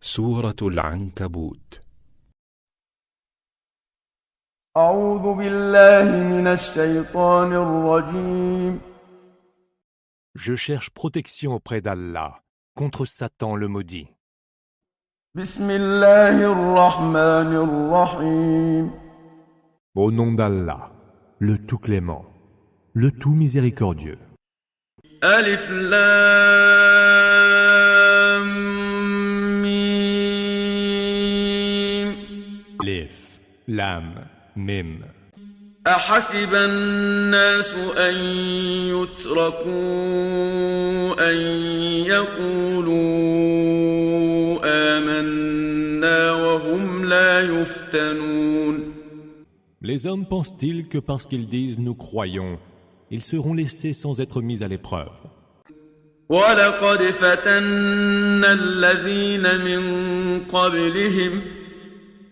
سورة العنكبوت. أعوذ بالله من الشيطان الرجيم. Je cherche protection auprès d'Allah contre Satan le maudit. بسم الله الرحمن الرحيم. Au nom d'Allah, le tout clément, le tout miséricordieux. ألف لام ميم. Lif, Lam, Mim. أحسب الناس أن يتركوا أن يقولوا آمنا وهم لا يفتنون. Les hommes pensent-ils que parce qu'ils disent « nous croyons », ils seront laissés sans être mis à l'épreuve? وَلَقَدْ فَتَنَّا الَّذِينَ مِن قَبْلِهِمْ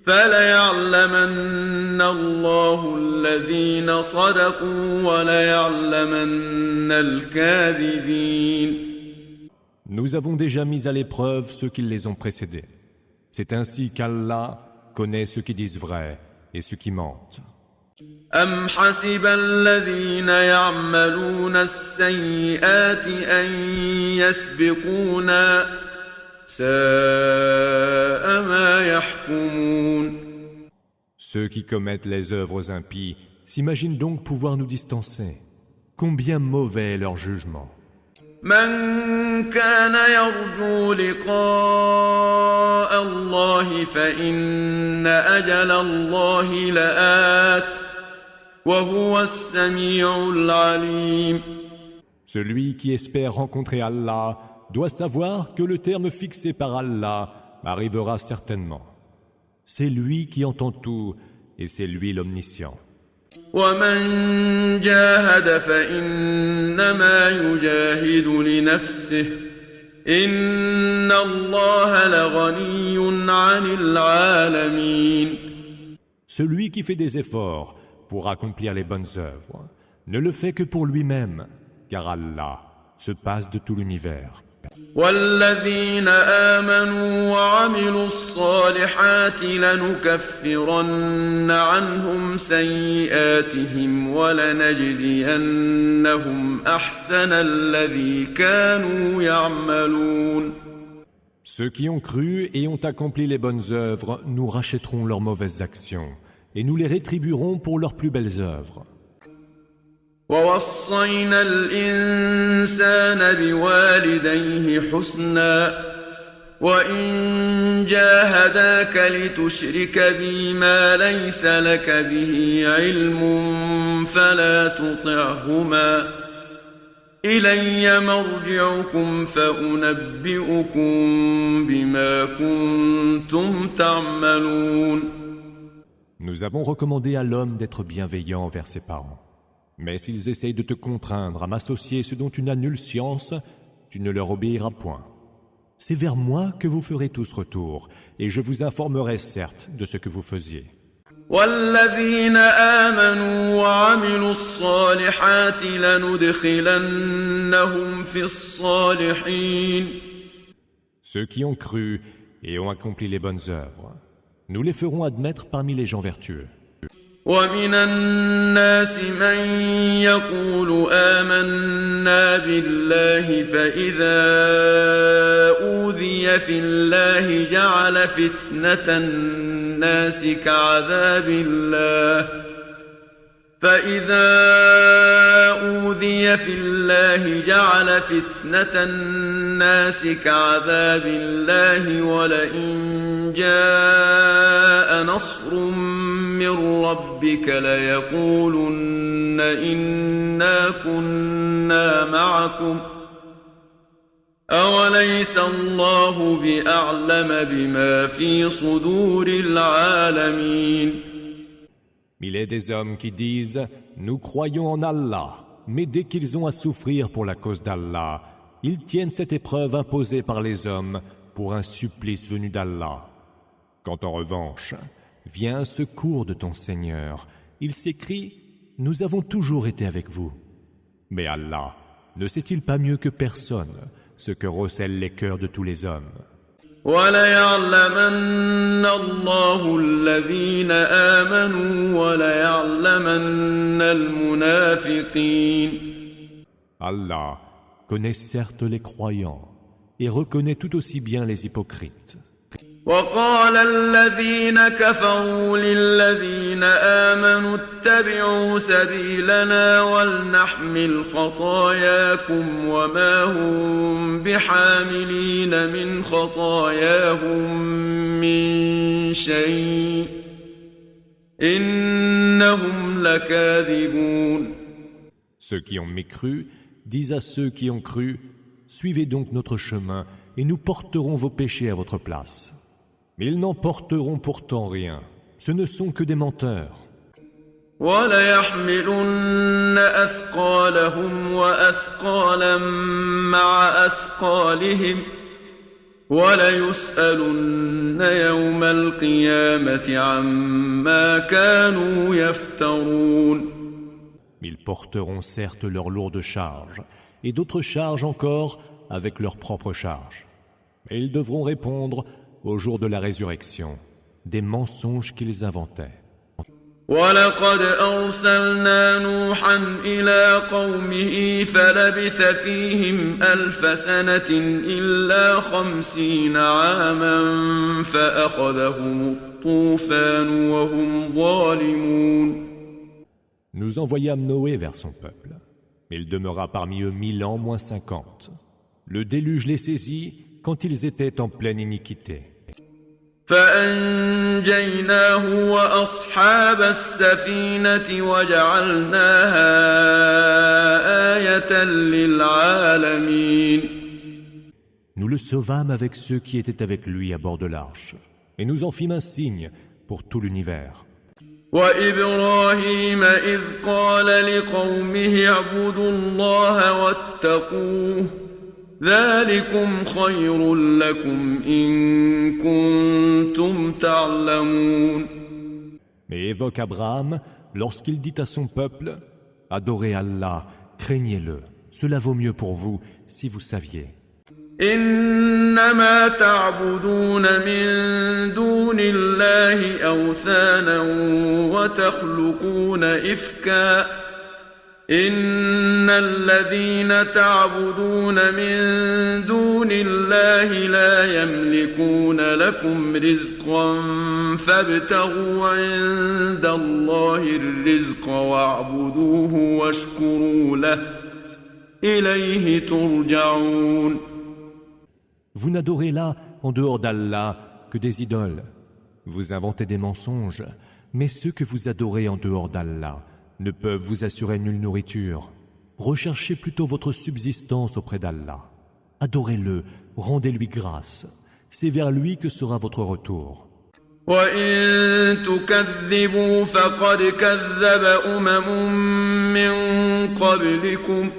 فَلَيَعْلَمَنَّ اللَّهُ الَّذِينَ صَدَقُوا وَلَيَعْلَمَنَّ الْكَاذِبِينَ. Nous avons déjà mis à l'épreuve ceux qui les ont précédés. C'est ainsi qu'Allah connaît ceux qui disent vrai et ceux qui mentent. أَمْ حَسِبَ الَّذِينَ يَعْمَلُونَ السَّيِّئَاتِ أَن يَسْبِقُونَا سَاءَ مَا يَحْكُمُونَ. Ceux qui commettent les œuvres impies s'imaginent donc pouvoir nous distancer. Combien mauvais est leur jugement. من كان يرجو لقاء الله فإن أجل الله لآت وهو السميع العليم. Celui qui espère rencontrer Allah doit savoir que le terme fixé par Allah arrivera certainement. C'est lui qui entend tout et c'est lui l'omniscient. ومن جاهد فإنما يجاهد لنفسه إن الله لغني عن العالمين. Celui qui fait des efforts pour accomplir les bonnes œuvres ne le fait que pour lui-même, car Allah se passe de tout l'univers. والذين آمنوا وعملوا الصالحات لنكفرن عنهم سيئاتهم ولنجزينهم أحسن الذي كانوا يعملون. Ceux qui ont cru et ont accompli les bonnes œuvres, nous rachèterons leurs mauvaises actions et nous les rétribuerons pour leurs plus belles œuvres. ووصينا الإنسان بوالديه حسنا وإن جاهداك لتشرك بي ما ليس لك به علم فلا تطعهما إلي مرجعكم فأنبئكم بما كنتم تعملون. Nous avons recommandé à l'homme d'être bienveillant envers ses parents. Mais s'ils essayent de te contraindre à m'associer ce dont tu n'as nulle science, tu ne leur obéiras point. C'est vers moi que vous ferez tous retour, et je vous informerai certes de ce que vous faisiez. والذين آمنوا وعملوا الصالحات لندخلنهم في الصالحين. Ceux qui ont cru et ont accompli les bonnes œuvres, nous les ferons admettre parmi les gens vertueux. ومن الناس من يقول آمنا بالله فإذا أوذي في الله جعل فتنة الناس كعذاب الله ولئن جاء نصر من ربك ليقولن إنا كنا معكم أوليس الله بأعلم بما في صدور العالمين. Il est des hommes qui disent « Nous croyons en Allah », mais dès qu'ils ont à souffrir pour la cause d'Allah, ils tiennent cette épreuve imposée par les hommes pour un supplice venu d'Allah. Quand en revanche vient un secours de ton Seigneur, il s'écrie « Nous avons toujours été avec vous ». Mais Allah ne sait-il pas mieux que personne ce que recèlent les cœurs de tous les hommes? وليعلمن الله الذين آمنوا وليعلمن المنافقين. Allah connaît certes les croyants et reconnaît tout aussi bien les hypocrites. وقال الذين كفروا للذين آمنوا اتبعوا سبيلنا ولنحمل خطاياكم وما هم بحاملين من خطاياهم من شيء إنهم لكاذبون. Ceux qui ont mécru disent à ceux qui ont cru, suivez donc notre chemin et nous porterons vos péchés à votre place. Mais ils n'en porteront pourtant rien. Ce ne sont que des menteurs. وَلَيَحْمِلُنَّ أَثْقَالَهُمْ وَأَثْقَالًا مَعَ أَثْقَالِهِمْ وَلَيُسْأَلُنَّ يَوْمَ الْقِيَامَةِ عَمَّا كَانُوا يَفْتَرُونَ. Ils porteront certes leurs lourdes charges, et d'autres charges encore avec leurs propres charges. Mais ils devront répondre au jour de la résurrection, des mensonges qu'ils inventaient. وَلَقَدْ أَرْسَلْنَا نُوحًا إِلَىٰ قَوْمِهِ فَلَبِثَ فِيهِمْ أَلْفَ سَنَةٍ إِلَّا 50 عَامًا فَأَخَذَهُمُ الطُّوفَانُ وَهُمْ ظَالِمُونَ. Nous envoyâmes Noé vers son peuple. Il demeura parmi eux 1000 ans moins 50. Le déluge les saisit quand ils étaient en pleine iniquité. فأنجيناه وأصحاب السفينة وجعلناها آية للعالمين. Nous le sauvâmes avec ceux qui étaient avec lui à bord de l'arche, et nous en fîmes un signe pour tout l'univers. وإبراهيم إذ قال لقومه اعبدوا الله واتقوه ذلكم خير لكم إن كنتم تعلمون. Mais évoque Abraham lorsqu'il dit à son peuple « Adorez Allah, craignez-le, cela vaut mieux pour vous si vous saviez. » إنما تعبدون من دون الله أوثانا وتخلقون إفكا إن الذين تعبدون من دون الله لا يملكون لكم رزقا فابتغوا عند الله الرزق واعبدوه واشكروا له إليه ترجعون. Vous n'adorez là, en dehors d'Allah, que des idoles. Vous inventez des mensonges, mais ceux que vous adorez en dehors d'Allah ne peuvent vous assurer nulle nourriture. Recherchez plutôt votre subsistance auprès d'Allah. Adorez-le, rendez-lui grâce. C'est vers lui que sera votre retour. وَإِن تُكَذِّبُوا فَقَدْ كَذَّبَ أُمَمٌ مِّن قَبْلِكُمْ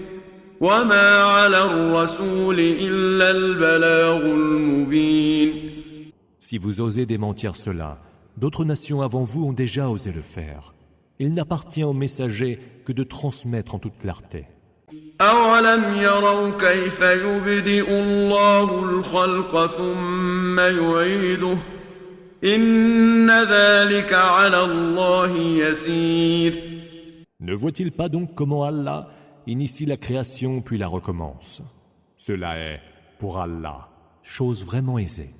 وَمَا عَلَى الرَّسُولِ إِلَّا الْبَلَاغُ الْمُبِينُ. Si vous osez démentir cela, d'autres nations avant vous ont déjà osé le faire. Il n'appartient aux messagers que de transmettre en toute clarté. أَوَلَمْ يَرَوْا كَيْفَ يُبْدِئُ اللَّهُ الْخَلْقَ ثُمَّ يُعِيدُهُ إِنَّ ذَلِكَ عَلَى اللَّهِ يَسِيرٌ. Ne voit-il pas donc comment Allah initie la création puis la recommence? Cela est, pour Allah, chose vraiment aisée.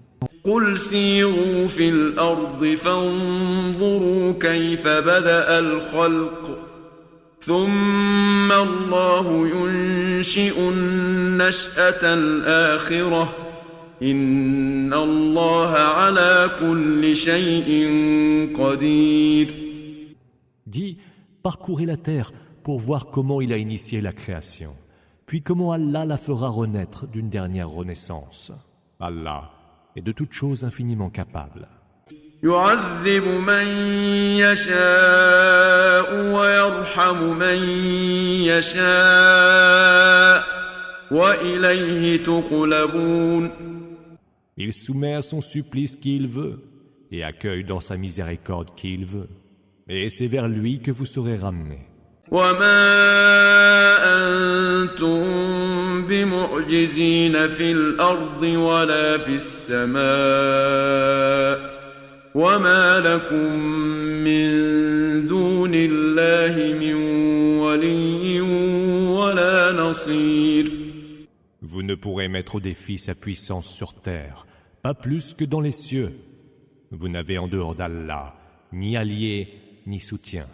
قُلْ سِيرُوا فِي الْأَرْضِ فَانظُرُوا كَيْفَ بَدَأَ الْخَلْقَ ثُمَّ اللَّهُ يُنشِئُ النَّشْأَةَ الْآخِرَةَ إِنَّ اللَّهَ عَلَى كُلِّ شَيْءٍ قَدِيرٌ. Dis, parcourez la terre pour voir comment il a initié la création, puis comment Allah la fera renaître d'une dernière renaissance. Allah est de toutes choses infiniment capable. يُعَذِّبُ مَن يَشَاءُ وَيَرْحَمُ مَن يَشَاءُ وَإِلَيْهِ تُقْلَبُونَ. Il soumet à son supplice qui il veut et accueille dans sa miséricorde qui il veut. Et c'est vers lui que vous serez ramenés. وما أنتم بمعجزين في الأرض ولا في السماء وما لكم من دون الله من ولي ولا نصير. Vous ne pourrez mettre au défi sa puissance sur terre, pas plus que dans les cieux. Vous n'avez en dehors d'Allah ni allié ni soutien.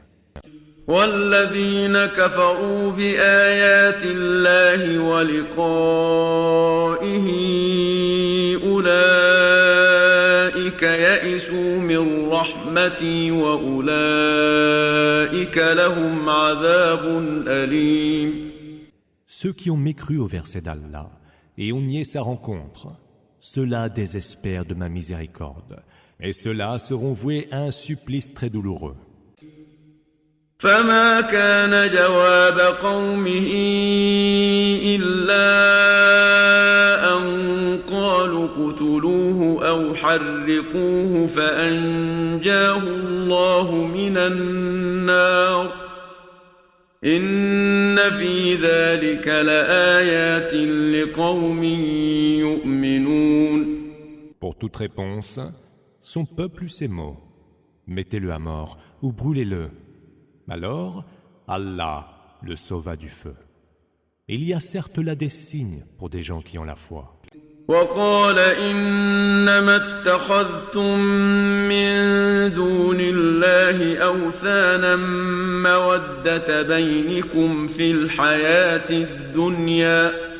والذين كفروا بآيات الله ولقائه أولئك يئسوا من رحمتي وأولئك لهم عذاب أليم. Ceux qui ont mécru au verset d'Allah et ont nié sa rencontre, ceux-là désespèrent de ma miséricorde, et ceux-là seront voués à un supplice très douloureux. فما كان جواب قومه إلا أن قالوا اقتلوه أو حرقوه فأنجاه الله من النار إن في ذلك لآيات لقوم يؤمنون. Pour toute réponse, son peuple eut ces mots. Mettez-le à mort ou brûlez-le. Alors, Allah le sauva du feu. Il y a certes là des signes pour des gens qui ont la foi. وقال إنما اتخذتم من دون الله أوثانا مودة بينكم في الحياة الدنيا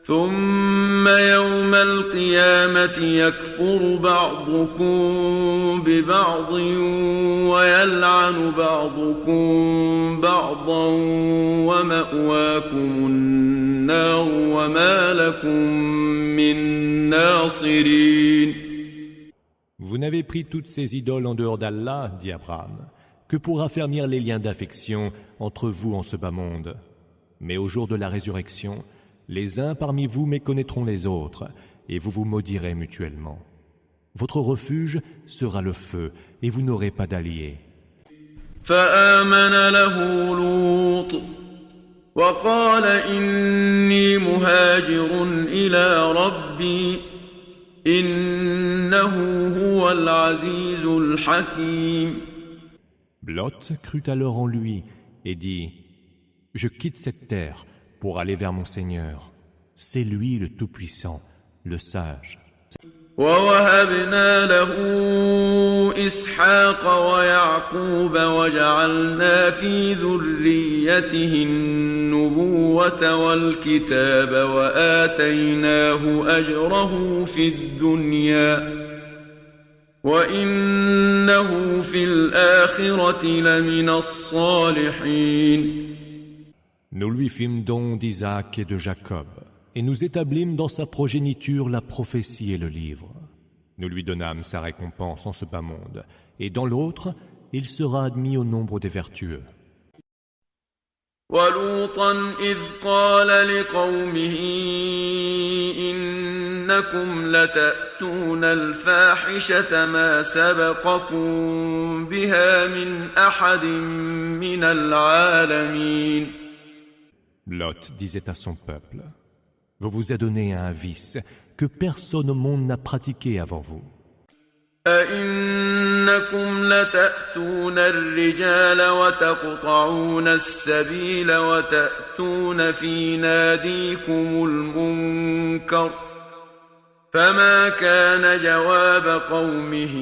ثم يوم القيامة يكفر بعضكم ببعض ويلعن بعضكم بعضا ومأواكم النار وما لكم من ناصرين. Vous n'avez pris toutes ces idoles en dehors d'Allah, dit Abraham, que pour affermir les liens d'affection entre vous en ce bas monde. Mais au jour de la résurrection, les uns parmi vous méconnaîtront les autres, et vous vous maudirez mutuellement. Votre refuge sera le feu, et vous n'aurez pas d'alliés. فآمن له لوط وقال إني مهاجر إلى ربي إنه هو العزيز الحكيم. Lot crut alors en lui et dit « Je quitte cette terre pour aller vers mon Seigneur. C'est lui le Tout-Puissant, le Sage. » ووهبنا له إسحاق ويعقوب وجعلنا في ذريته النبوة والكتاب وآتيناه أجره في الدنيا وإنه في الآخرة لمن الصالحين. Nous lui fîmes don d'Isaac et de Jacob, et nous établîmes dans sa progéniture la prophétie et le livre. Nous lui donnâmes sa récompense en ce bas monde, et dans l'autre, il sera admis au nombre des vertueux. وَلُوطًا إِذْ قَالَ لِقَوْمِهِ إِنَّكُمْ لَتَأْتُونَ الْفَاحِشَةَ مَا سَبَقَكُم بِهَا مِنْ أَحَدٍ مِنَ الْعَالَمِينَ. Lot disait à son peuple, « Vous vous adonnez à un vice que personne au monde n'a pratiqué avant vous. أَإِنَّكُمْ لَتَأْتُونَ الرِّجَالَ وَتَقْطَعُونَ السَّبِيلَ وَتَأْتُونَ فِي نَادِيكُمُ الْمُنكَرَ فَمَا كَانَ جَوَابَ قَوْمِهِ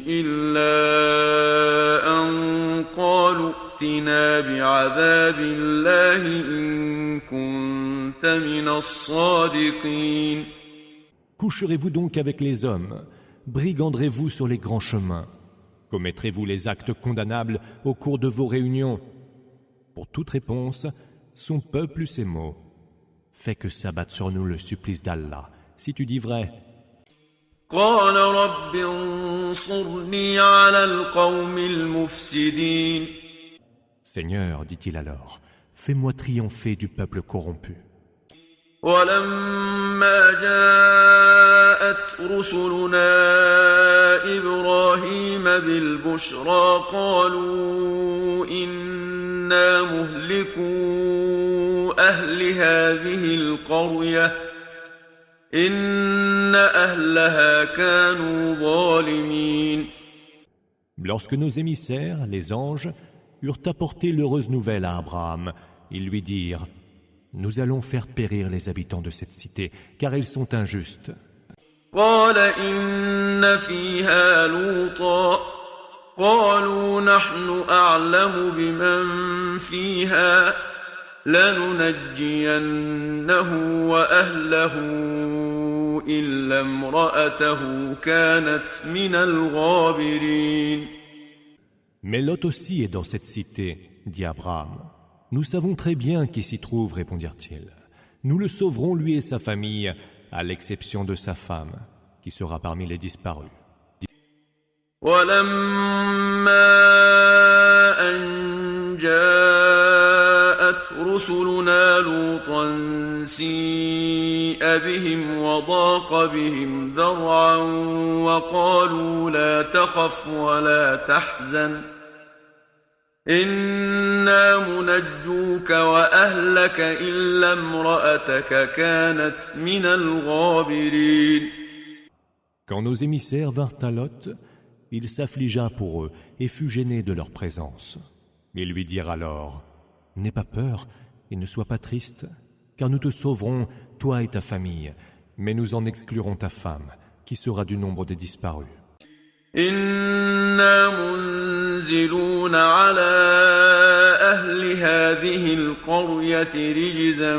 إِلَّا أَن قَالُوا ائْتِنَا بِعَذَابِ اللَّهِ إِن كُنتَ مِنَ الصَّادِقِينَ. Coucherez-vous donc avec les hommes? Briganderez-vous sur les grands chemins? Commettrez-vous les actes condamnables au cours de vos réunions? Pour toute réponse, son peuple eut ces mots. Fais que s'abatte sur nous le supplice d'Allah, si tu dis vrai. قال رب انصرني على القوم المفسدين. Seigneur, dit-il alors, fais-moi triompher du peuple corrompu. ولما جاءت رسلنا إبراهيم بالبشرى قالوا إنا إنا مهلكو أهل هذه القرية إن أهلها كانوا ظالمين. Lorsque nos émissaires, les anges, eurent apporté l'heureuse nouvelle à Abraham, ils lui dirent « Nous allons faire périr les habitants de cette cité, car ils sont injustes. » قال إن فيها لوطا قالوا نحن أعلم بمن فيها لننجينه وأهله إلا امرأته كانت من الغابرين. Mais Lot aussi est dans cette cité, dit Abraham. Nous savons très bien qui s'y trouve, répondirent-ils. Nous le sauverons, lui et sa famille, à l'exception de sa femme, qui sera parmi les disparus. ولما أن جاءت رسلنا لوطا سيء بهم وضاق بهم ذرعا وقالوا لا تخف ولا تحزن إنا منجوك وأهلك إلا امرأتك كانت من الغابرين. Quand nos émissaires vinrent à Lot, il s'affligea pour eux et fut gêné de leur présence. Ils lui dirent alors « N'aie pas peur et ne sois pas triste, car nous te sauverons, toi et ta famille, mais nous en exclurons ta femme, qui sera du nombre des disparus. » إنا منزلون على أهل هذه القرية رجزا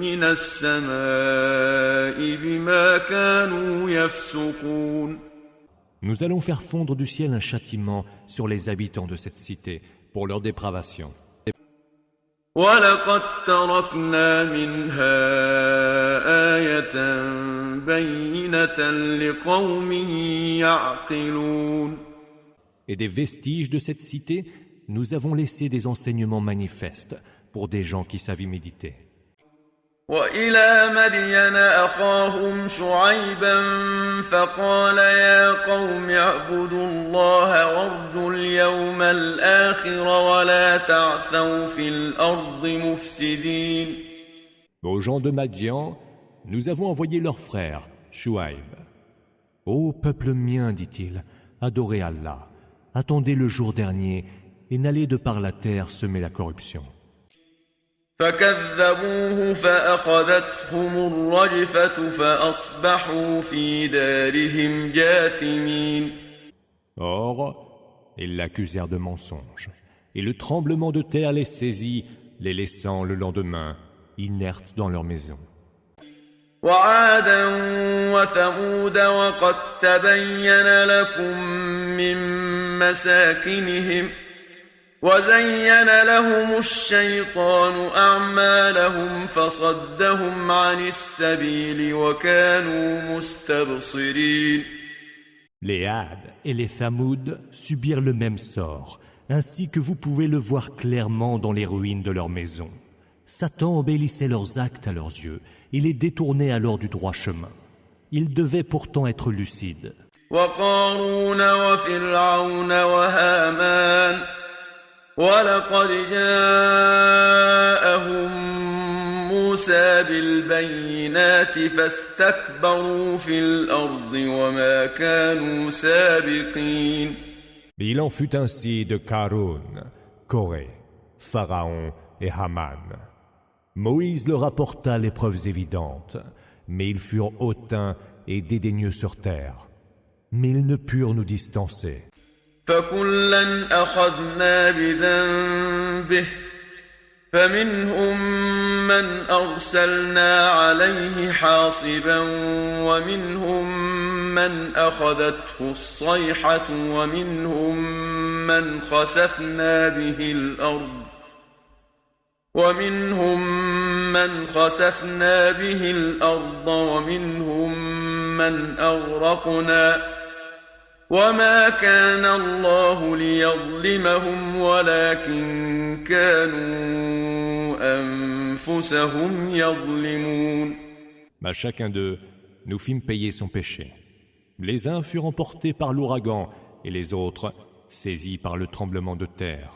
من السماء بما كانوا يفسقون. Nous allons faire fondre du ciel un châtiment sur les habitants de cette cité pour leur dépravation. وَلَقَدْ تَرَكْنَا مِنْهَا آيَةً بَيِّنَةً لِقَوْمٍ يَعْقِلُونَ. Et des vestiges de cette cité, nous avons laissé des enseignements manifestes pour des gens qui savent y méditer. وإلى مدين أخاهم شعيبا فقال يا قوم اعبدوا الله وارجوا اليوم الآخر ولا تعثوا في الأرض مفسدين. Aux gens de Madian, nous avons envoyé leur frère, Shuaïb. Ô peuple mien, dit-il, adorez Allah, attendez le jour dernier et n'allez de par la terre semer la corruption. فكذبوه فأخذتهم الرجفة فأصبحوا في دارهم جاثمين. Or, ils l'accusèrent de mensonge, et le tremblement de terre les saisit, les laissant le lendemain inertes dans leur maison. وعادا وثمود وقد تبين لكم من مساكنهم وزين لهم الشيطان أعمالهم فصدهم عن السبيل وكانوا مستبصرين. Les Hades et les Thamoud subirent le même sort, ainsi que vous pouvez le voir clairement dans les ruines de leur maison. Satan embellissait leurs actes à leurs yeux, et les détournait alors du droit chemin. Ils devaient pourtant être lucides. وقارون وفرعون وهامان ولقد جاءهم موسى بالبينات فاستكبروا في الأرض وما كانوا سابقين. Il en fut ainsi de Karun, Corée, Pharaon et Haman. Moïse leur apporta les preuves évidentes, mais ils furent hautains et dédaigneux sur terre. Mais ils ne purent nous distancer. فكلا أخذنا بذنبه فمنهم من أرسلنا عليه حاصبا ومنهم من أخذته الصيحة ومنهم من خسفنا به الأرض ومنهم من أغرقنا وما كان الله ليظلمهم ولكن كانوا أنفسهم يظلمون. À chacun d'eux, nous fîmes payer son péché. Les uns furent emportés par l'ouragan et les autres saisis par le tremblement de terre.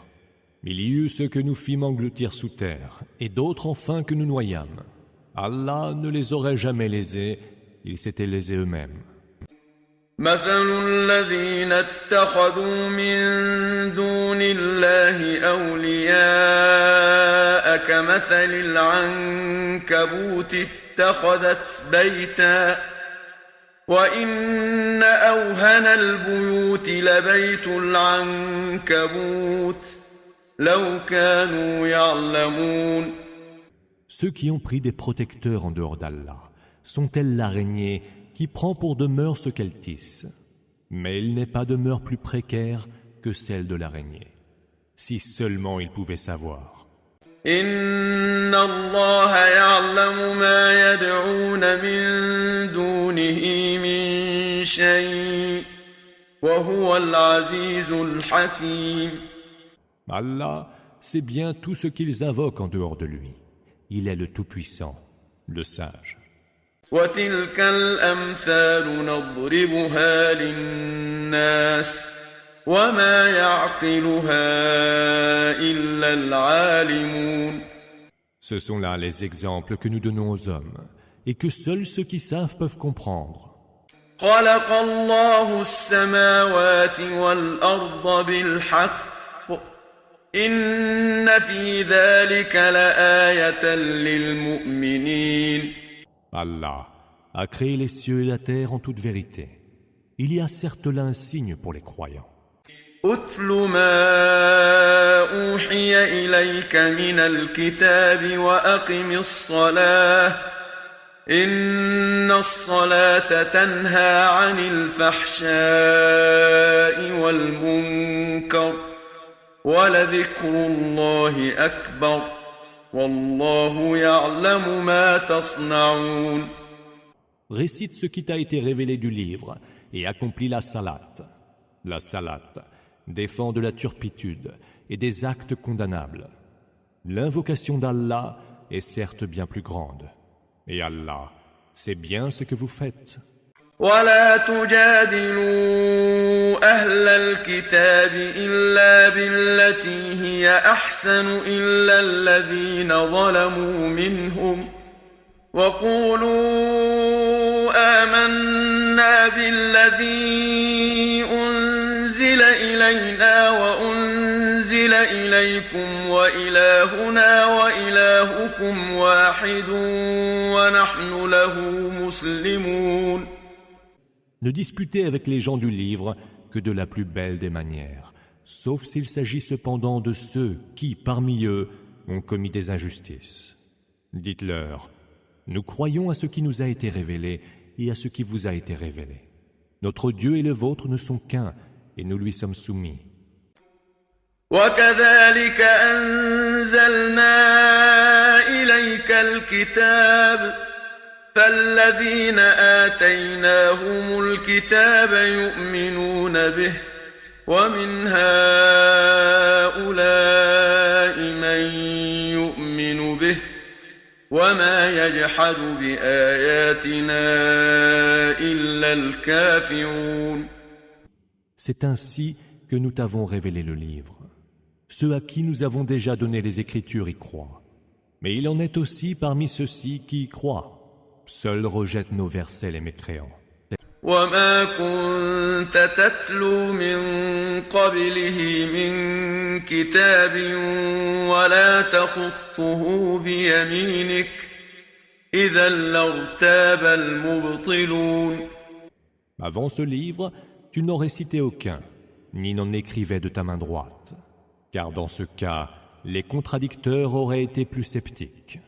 Il y eut ceux que nous fîmes engloutir sous terre, et d'autres enfin que nous noyâmes. Allah ne les aurait jamais lésés, ils s'étaient lésés eux-mêmes. مثل الذين اتخذوا من دون الله أولياء كمثل العنكبوت اتخذت بيتا وإن أوهن البيوت لبيت العنكبوت لو كانوا يعلمون. Ceux qui ont pris des protecteurs en dehors d'Allah sont-elles l'araignée qui prend pour demeure ce qu'elle tisse? Mais il n'est pas demeure plus précaire que celle de l'araignée. Si seulement ils pouvaient savoir. إن الله يعلم ما يدعون من دونه من شيء وهو العزيز الحكيم. Allah sait bien tout ce qu'ils invoquent en dehors de lui. Il est le Tout-Puissant, le Sage. وتلك الأمثال نضربها للناس وما يعقلها إلا العالمون. Ce sont là les exemples que nous donnons aux hommes et que seuls ceux qui savent peuvent comprendre. خلق الله السماوات والأرض بالحق إن في ذلك لآية للمؤمنين. Allah a créé les cieux et la terre en toute vérité. Il y a certes là un signe pour les croyants. أتل ما أوحي إليك من الكتاب وأقم الصلاة إن الصلاة تنهى عن الفحشاء والمنكر ولذكر الله أكبر والله يعلم ما تصنعون. Récite ce qui t'a été révélé du livre et accomplis la salat. La salat défend de la turpitude et des actes condamnables. L'invocation d'Allah est certes bien plus grande. Et Allah sait bien ce que vous faites. ولا تجادلوا أهل الكتاب إلا بالتي هي أحسن إلا الذين ظلموا منهم وقولوا آمنا بالذي أنزل إلينا وأنزل إليكم وإلهنا وإلهكم واحد ونحن له مسلمون. Ne disputez avec les gens du livre que de la plus belle des manières, sauf s'il s'agit cependant de ceux qui, parmi eux, ont commis des injustices. Dites-leur, nous croyons à ce qui nous a été révélé et à ce qui vous a été révélé. Notre Dieu et le vôtre ne sont qu'un, et nous lui sommes soumis. وكذلك أنزلنا إليك الكتاب فالذين آتيناهم الكتاب يؤمنون به ومن هؤلاء من يؤمن به وما يجحد بآياتنا إلا الكافرون. C'est ainsi que nous t'avons révélé le livre. Ceux à qui nous avons déjà donné les Écritures y croient. Mais il en est aussi parmi ceux-ci qui y croient. Seuls rejettent nos versets les mécréants. وما كنت تتلو من قبله من كتاب ولا تخطه بيمينك إذا لارتاب المبطلون. Avant ce livre, tu n'aurais cité aucun, ni n'en écrivais de ta main droite. Car dans ce cas, les contradicteurs auraient été plus sceptiques.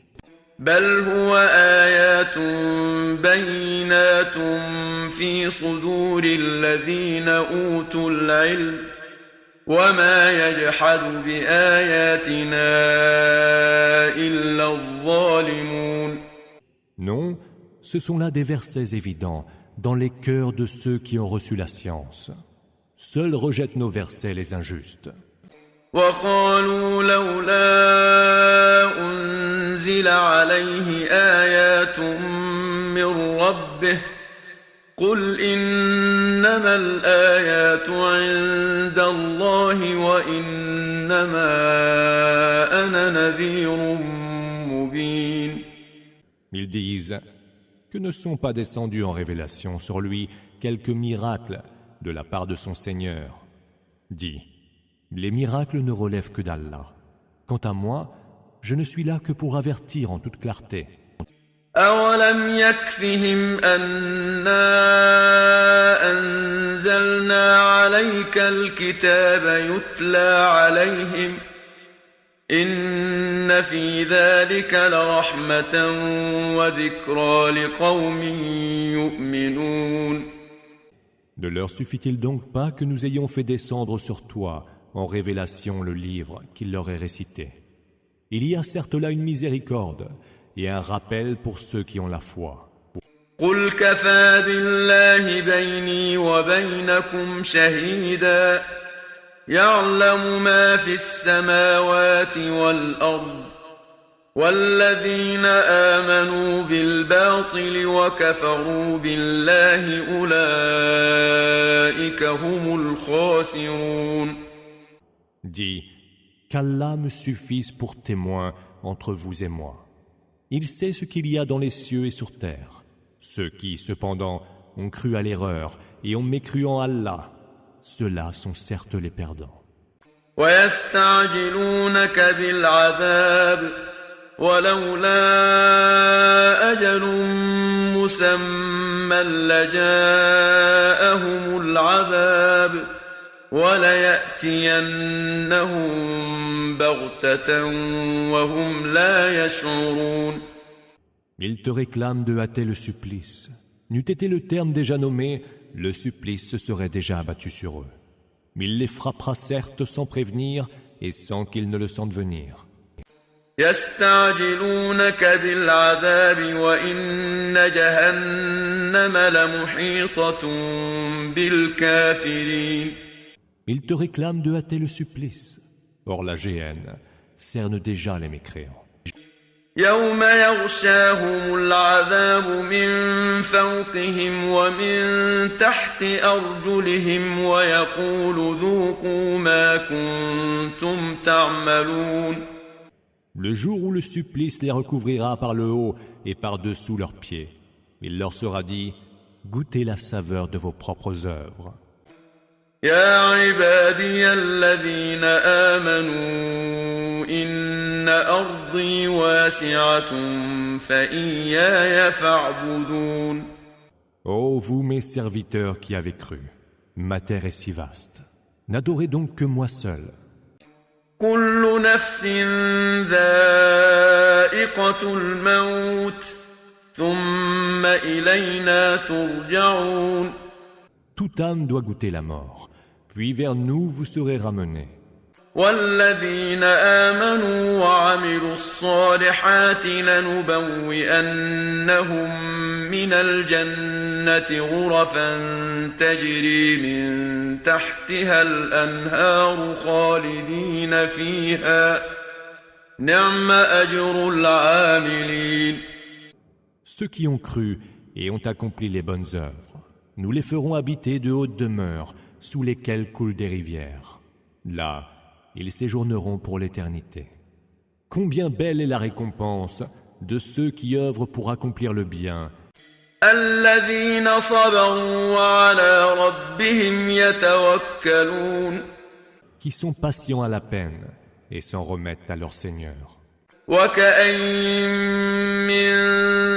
بل هو آيات بينات في صدور الذين أوتوا العلم وما يجحد بآياتنا إلا الظالمون. Non, ce sont là des versets évidents dans les cœurs de ceux qui ont reçu la science. Seuls rejettent nos versets les injustes. وقالوا لولا أنزل عليه آيات من ربه قل إنما الآيات عند الله وإن إنما أنا نذير مبين. Ils disent que ne sont pas descendus en révélation sur lui quelques miracles de la part de son Seigneur. Dis, les miracles ne relèvent que d'Allah. Quant à moi, je ne suis là que pour avertir en toute clarté. أولم يكفهم أنا أنزلنا عليك الكتاب يتلى عليهم إن في ذلك لرحمة وذكرى لقوم يؤمنون. Ne leur suffit-il donc pas que nous ayons fait descendre sur toi en révélation le livre qu'il leur est récité? Il y a certes là une miséricorde et un rappel pour ceux qui ont la foi. قل كفى بالله بيني وبينكم شهيدا يعلم ما في السماوات والأرض والذين آمنوا بالباطل وكفروا بالله أولئك هم الخاسرون. Dis, qu'Allah me suffise pour témoin entre vous et moi. Il sait ce qu'il y a dans les cieux et sur terre. Ceux qui, cependant, ont cru à l'erreur et ont mécru en Allah, ceux-là sont certes les perdants. ويستعجلونك بالعذاب ولولا أجل مسمى لجاءهم العذاب وليأتينهم بغتة وهم لا يشعرون. Ils te réclament de hâter le supplice. N'eût été le terme déjà nommé, le supplice se serait déjà abattu sur eux. Mais il les frappera certes sans prévenir et sans qu'ils ne le sentent venir. يستعجلونك بالعذاب وإن جهنم لمحيطة بالكافرين. Ils te réclament de hâter le supplice. Or la géhenne cerne déjà les mécréants. يوم يغشاهم العذاب من فوقهم ومن تحت أرجلهم ويقول ذوقوا ما كنتم تعملون. Le jour où le supplice les recouvrira par le haut et par-dessous leurs pieds, il leur sera dit, goûtez la saveur de vos propres œuvres. يا عبادي الذين آمنوا إن أرضي واسعة فإياي فاعبدون. Ô vous mes serviteurs qui avez cru, ma terre est si vaste. N'adorez donc que moi seul. كل نفس ذائقة الموت ثم إلينا ترجعون. Toute âme doit goûter la mort, puis vers nous vous serez ramenés. والذين آمنوا وعملوا الصالحات لنبوئنهم من الجنة غرفا تجري من تحتها الأنهار خالدين فيها نعم أجر العاملين. Ceux qui ont cru et ont accompli les bonnes œuvres, nous les ferons habiter de hautes demeures sous lesquelles coulent des rivières. Là, ils séjourneront pour l'éternité. Combien belle est la récompense de ceux qui œuvrent pour accomplir le bien. الذين صبروا وعلى ربهم يتوكلون. Qui sont patients à la peine et s'en remettent à leur Seigneur. وكأين من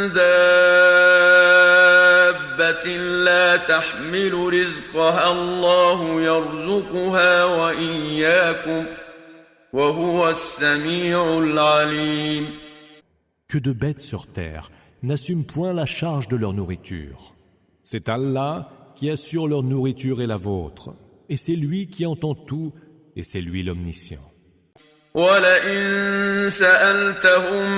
دابة لا تحمل رزقها الله يرزقها وإياكم وهو السميع العليم. Que de bêtes sur terre n'assument point la charge de leur nourriture. C'est Allah qui assure leur nourriture et la vôtre, et c'est lui qui entend tout, et c'est lui l'omniscient. وَلَئِن سَأَلْتَهُم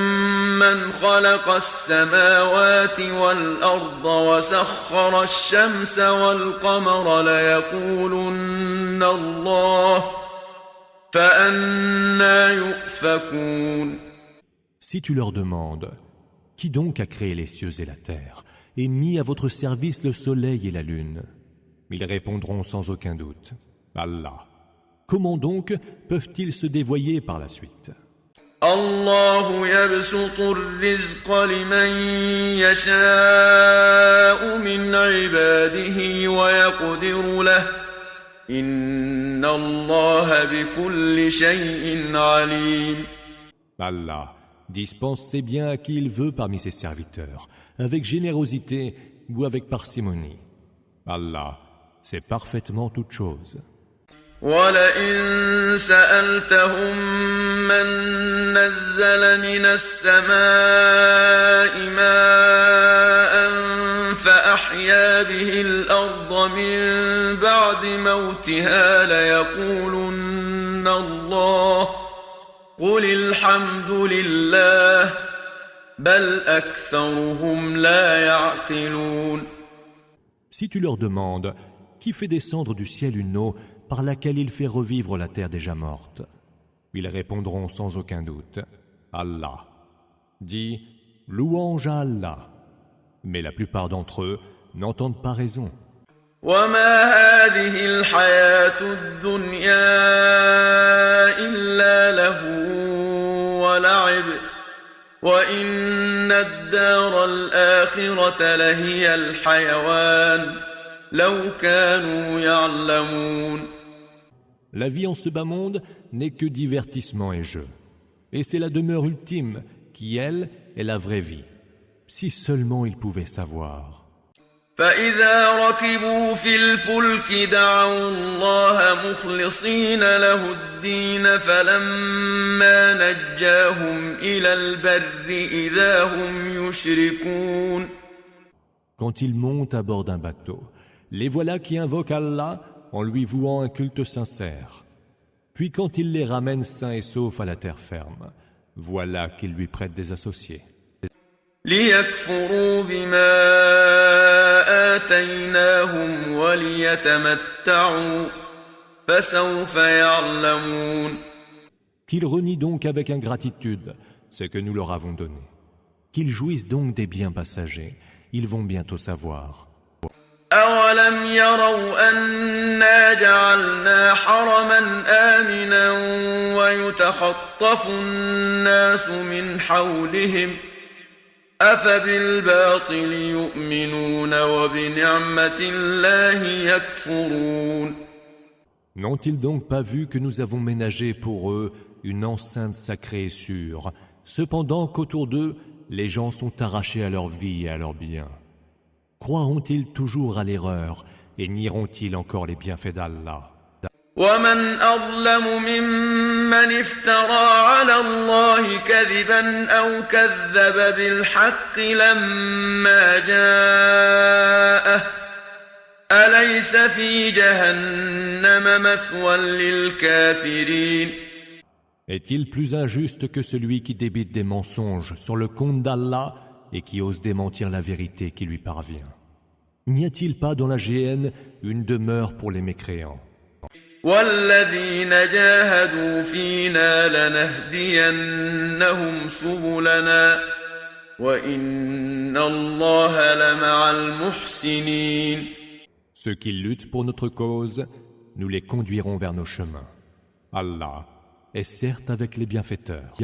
مَّنْ خَلَقَ السَّمَاوَاتِ وَالْأَرْضَ وَسَخَّرَ الشَّمْسَ وَالْقَمَرَ لَيَقُولُنَّ اللَّهُ فَأَنَّىٰ يُؤْفَكُونَ. Si tu leur demandes, qui donc a créé les cieux et la terre, et mis à votre service le soleil et la lune? Ils répondront sans aucun doute, Allah. Comment donc peuvent-ils se dévoyer par la suite? الله يبسط الرزق لمن يشاء من عباده ويقدر له إن الله بكل شيء عليم. Allah dispense ses biens à qui il veut parmi ses serviteurs, avec générosité ou avec parcimonie. Allah sait parfaitement toutes choses. ولئن سألتهم من نزل من السماء ماء فأحيا به الأرض من بعد موتها ليقولن الله قل الحمد لله بل أكثرهم لا يعقلون. Si tu leur demandes qui fait descendre du ciel une eau par laquelle il fait revivre la terre déjà morte, ils répondront sans aucun doute Allah. Dis louange à Allah, mais la plupart d'entre eux n'entendent pas raison. وما هذه الحياة الدنيا إلا لهو ولعب وإن الدار الآخرة لهي الحيوان لو كانوا يعلمون. La vie en ce bas monde n'est que divertissement et jeu. Et c'est la demeure ultime qui, elle, est la vraie vie. Si seulement ils pouvaient savoir. فإذا ركبوا في الفلك دعوا الله مخلصين له الدين فلما نجاهم إلى البر إذا هم يشركون. Quand ils montent à bord d'un bateau, les voilà qui invoquent Allah en lui vouant un culte sincère. Puis quand il les ramène sains et saufs à la terre ferme, voilà qu'ils lui prêtent des associés. ليكفروا بما آتيناهم وليتمتعوا فسوف يعلمون. Qu'ils renient donc avec ingratitude ce que nous leur avons donné. Qu'ils jouissent donc des biens passagers, ils vont bientôt savoir. أولم يروا أنا جعلنا حرما آمنا ويتخطف الناس من حولهم أفبالباطل يؤمنون وبنعمة الله يكفرون. N'ont-ils donc pas vu que nous avons ménagé pour eux une enceinte sacrée et sûre, cependant qu'autour d'eux, les gens sont arrachés à leur vie et à leurs biens? Croiront-ils toujours à l'erreur et nieront-ils encore les bienfaits d'Allah? ومن أظلم ممن افترى على الله كذبا أو كذب بالحق لما جاءه أليس في جهنم مثوى للكافرين. Est-il plus injuste que celui qui débite des mensonges sur le compte d'Allah et qui ose démentir la vérité qui lui parvient? N'y a-t-il pas dans la géhenne une demeure pour les mécréants? والذين جاهدوا فينا لنهدينهم سبلنا وإن الله لمع المحسنين. Ceux qui luttent pour notre cause, nous les conduirons vers nos chemins. Allah est certes avec les bienfaiteurs.